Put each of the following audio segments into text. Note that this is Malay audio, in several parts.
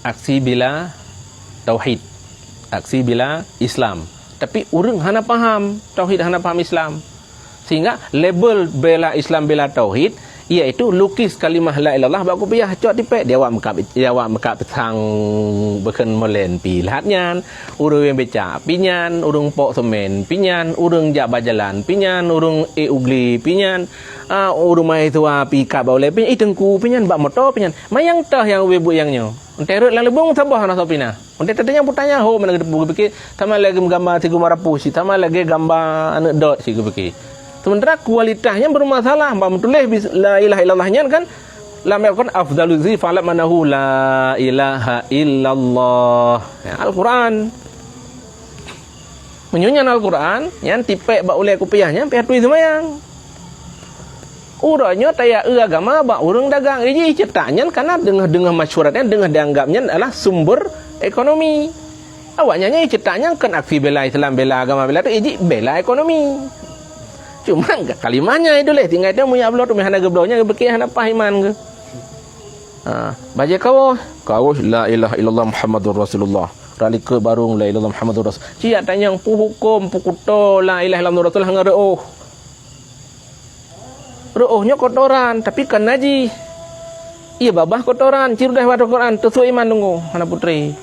aksi bila tauhid, aksi bila Islam. Tapi orang hana faham tauhid, hana faham Islam. Sehingga label bela Islam, bela tauhid, iaitu lukis kalimah la ilallah bak kopiah cok tipek dia awak mekap petang beken molen pi lahatnyan, urang yang becak pinyan, urang pok semen pinyan, urang jak bajalan pinyan, urang ugli pinyan, urang mai tua pi kap boleh pinyan, tengku pinyan, bak motor pinyan. Mayang tah yang webu yangnya. Terut lang lebong sabah na sopina. Unte tanya putanya ho mana gedepu beki, sama lagi gambar tigu marapu si, sama lagi gambar anak dot si beki. Sementara kualitasnya bermasalah. Mbak tulis la ilaha illallahnya kan lam yakun afdalu zi fa'ala manahu la ilaha illallah. Ya, Al-Quran. Menyunyan Al-Quran yang tipek bak ulai kupiahnya pihak tulis semayang. Uranya taya agama bak urang dagang. Ini cetaknya karena dengan masyuratnya, dengan dianggapnya adalah sumber ekonomi. Awaknya cetaknya kan aksi bela Islam, bela agama, bela itu ini bela ekonomi. Cuma kalimahnya itu leh tinggal dia punya upload tu hana geblaunya beki hana pahiman ke. Baca kau la ilaha illallah Muhammadur Rasulullah. Rali ke barung la ilaha Muhammadur Rasul. Cia tanya pu hukum pu kuto la ilaha illallah Rasul hang reuh. Reuhnya kotoran tapi kan naji. Iya babah kotoran cirudah wa Quran tesu iman tunggu hana putri.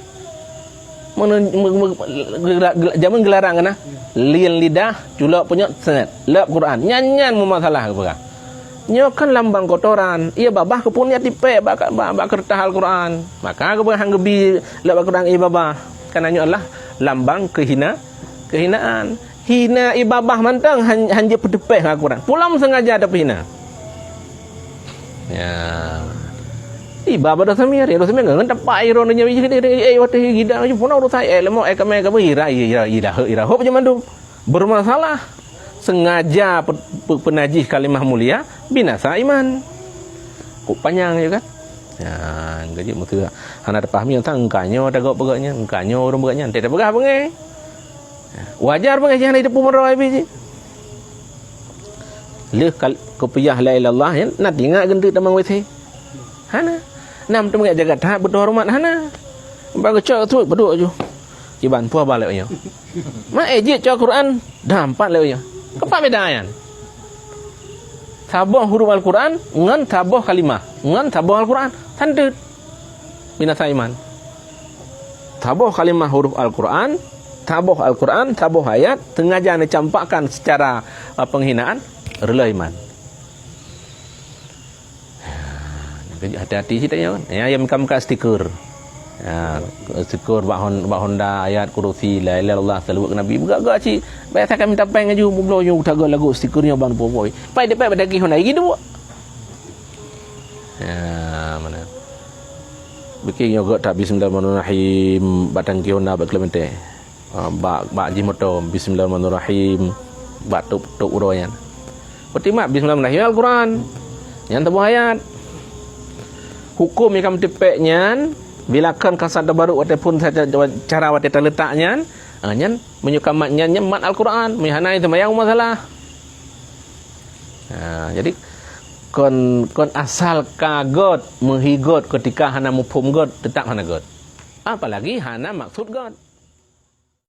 Zaman gelarang kena lil lidah julak punya senet lep Quran nyanyian masalah apa nyo kan lambang kotoran iya babah kepunya tipe bak kertas Al-Quran maka kebuah hang gebi lep Al-Quran iya babah karena nyo adalah lambang kehinaan hina ibabah mantang hanya pedepeh Al-Quran pulang sengaja ada hina ya Baba dah samir, dah samir ngan tapai ron nya wate gida pun urus saya lemo kami ira hop jaman tu bermasalah sengaja penajis kalimah mulia binasa iman. Kok panjang ya kan? Ya, gaji mutu hana ada pahami tentang engkanyo ada gok pegaknya, engkanyo urang pegaknya, tidak pegah pengai. Wajar pengai jangan hidup umur biji. Leh kopiah la ilallah ya, nak tinggal gendut tamang wete. Hana nam tu mengajar jaga tahap berhormat hana bagi cak tu berdua je ciban puah baliknya mak ejit cak Quran dampat leknya kepak bedayan tabah huruf Al-Quran ngan tabah kalimah ngan tabah Al-Quran tandut binasa iman tabah kalimah huruf Al-Quran tabah ayat sengaja dicampakkan secara penghinaan rela iman. Hati-hati sih tanya ya yang muka stiker ya stiker bak Honda ayat kurusi la ilaha illallah salawat nabi buka ci baik tak minta peng aju bublo yo tago lagu stikernya bang boy pai depan pada ki Honda gitu ya mana bikin yo tak bismillahirrahmanirrahim batang ki Honda bak Clemente bak jimoto bismillahirrahmanirrahim bak tuk uroyan pertima bismillahirrahmanirrahim Al-Quran yang tabu ayat hukum yang kamu tepeknya bilakan kasar baru ataupun cara wate terletaknya nyan menyukamatnya mat Al-Quran mihana itu mayang masalah. Jadi kon asal kagot menghigot ketika hana mufhum god tetap hana god apalagi hana maksud god.